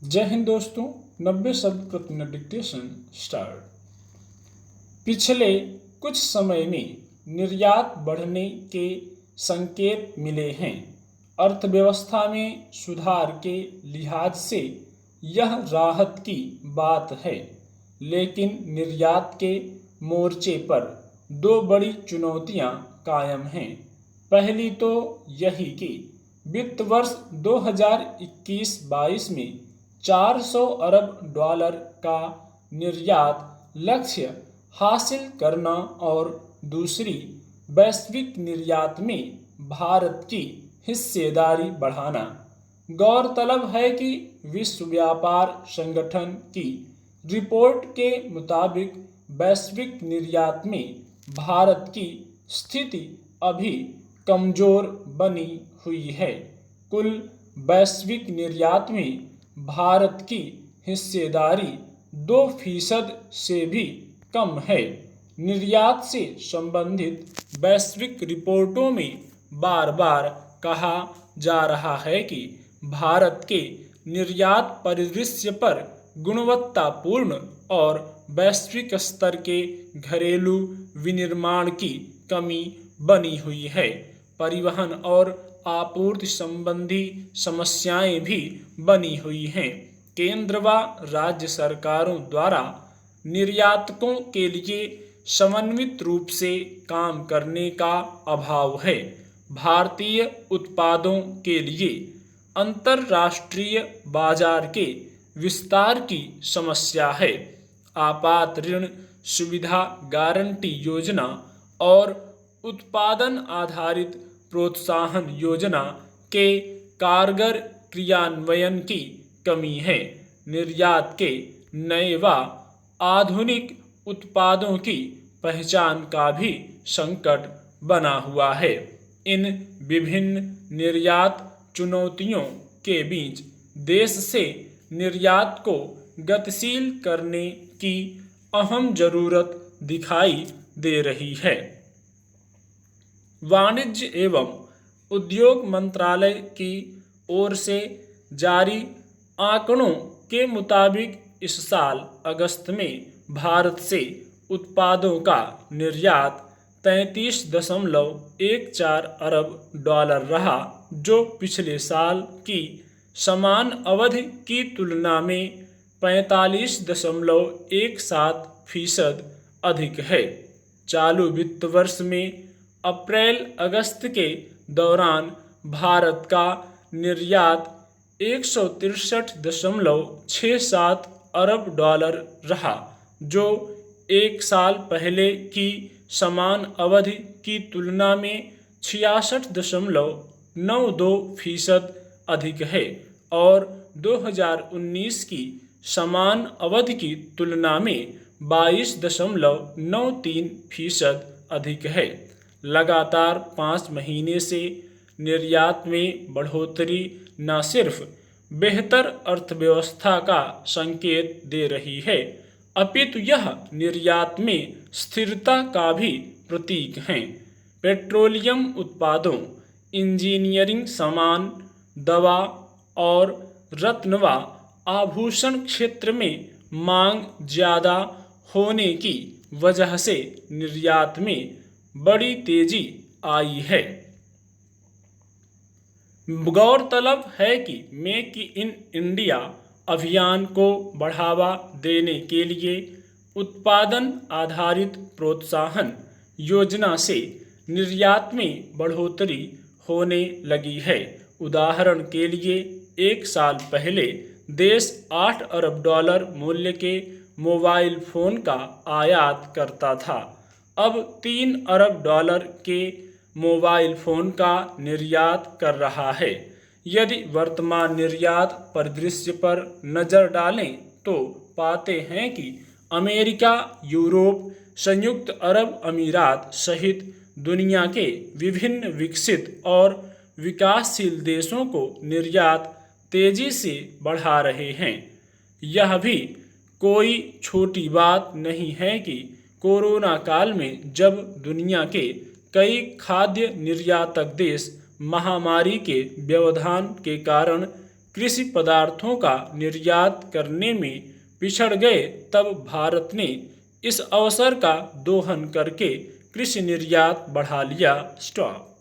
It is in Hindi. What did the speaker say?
जय हिंद दोस्तों। 90 शब्द प्रति मिनट डिक्टेशन स्टार्ट। पिछले कुछ समय में निर्यात बढ़ने के संकेत मिले हैं। अर्थव्यवस्था में सुधार के लिहाज से यह राहत की बात है, लेकिन निर्यात के मोर्चे पर दो बड़ी चुनौतियां कायम हैं। पहली तो यही कि वित्त वर्ष 2021-22 में 400 अरब डॉलर का निर्यात लक्ष्य हासिल करना और दूसरी वैश्विक निर्यात में भारत की हिस्सेदारी बढ़ाना। गौरतलब है कि विश्व व्यापार संगठन की रिपोर्ट के मुताबिक वैश्विक निर्यात में भारत की स्थिति अभी कमजोर बनी हुई है। कुल वैश्विक निर्यात में भारत की हिस्सेदारी 2% से भी कम है। निर्यात से संबंधित वैश्विक रिपोर्टों में बार बार कहा जा रहा है कि भारत के निर्यात परिदृश्य पर गुणवत्तापूर्ण और वैश्विक स्तर के घरेलू विनिर्माण की कमी बनी हुई है। परिवहन और आपूर्ति संबंधी समस्याएं भी बनी हुई हैं। केंद्र व राज्य सरकारों द्वारा निर्यातकों के लिए समन्वित रूप से काम करने का अभाव है। भारतीय उत्पादों के लिए अंतर्राष्ट्रीय बाजार के विस्तार की समस्या है। आपात ऋण सुविधा गारंटी योजना और उत्पादन आधारित प्रोत्साहन योजना के कारगर क्रियान्वयन की कमी है। निर्यात के नए व आधुनिक उत्पादों की पहचान का भी संकट बना हुआ है। इन विभिन्न निर्यात चुनौतियों के बीच देश से निर्यात को गतिशील करने की अहम जरूरत दिखाई दे रही है। वाणिज्य एवं उद्योग मंत्रालय की ओर से जारी आंकड़ों के मुताबिक इस साल अगस्त में भारत से उत्पादों का निर्यात 33.14 अरब डॉलर रहा, जो पिछले साल की समान अवधि की तुलना में 45.17% अधिक है। चालू वित्त वर्ष में अप्रैल अगस्त के दौरान भारत का निर्यात 163.67 अरब डॉलर रहा, जो एक साल पहले की समान अवधि की तुलना में 66.92% अधिक है और 2019 की समान अवधि की तुलना में 22.93% अधिक है। लगातार 5 महीने से निर्यात में बढ़ोतरी न सिर्फ बेहतर अर्थव्यवस्था का संकेत दे रही है, अपितु यह निर्यात में स्थिरता का भी प्रतीक है। पेट्रोलियम उत्पादों, इंजीनियरिंग सामान, दवा और रत्न व आभूषण क्षेत्र में मांग ज्यादा होने की वजह से निर्यात में बड़ी तेजी आई है। गौरतलब है कि मेक इन इंडिया अभियान को बढ़ावा देने के लिए उत्पादन आधारित प्रोत्साहन योजना से निर्यात में बढ़ोतरी होने लगी है। उदाहरण के लिए एक साल पहले देश 8 अरब डॉलर मूल्य के मोबाइल फोन का आयात करता था। अब 3 अरब डॉलर के मोबाइल फोन का निर्यात कर रहा है। यदि वर्तमान निर्यात परिदृश्य पर नजर डालें तो पाते हैं कि अमेरिका, यूरोप, संयुक्त अरब अमीरात सहित दुनिया के विभिन्न विकसित और विकासशील देशों को निर्यात तेजी से बढ़ा रहे हैं। यह भी कोई छोटी बात नहीं है कि कोरोना काल में जब दुनिया के कई खाद्य निर्यातक देश महामारी के व्यवधान के कारण कृषि पदार्थों का निर्यात करने में पिछड़ गए, तब भारत ने इस अवसर का दोहन करके कृषि निर्यात बढ़ा लिया। स्टॉप।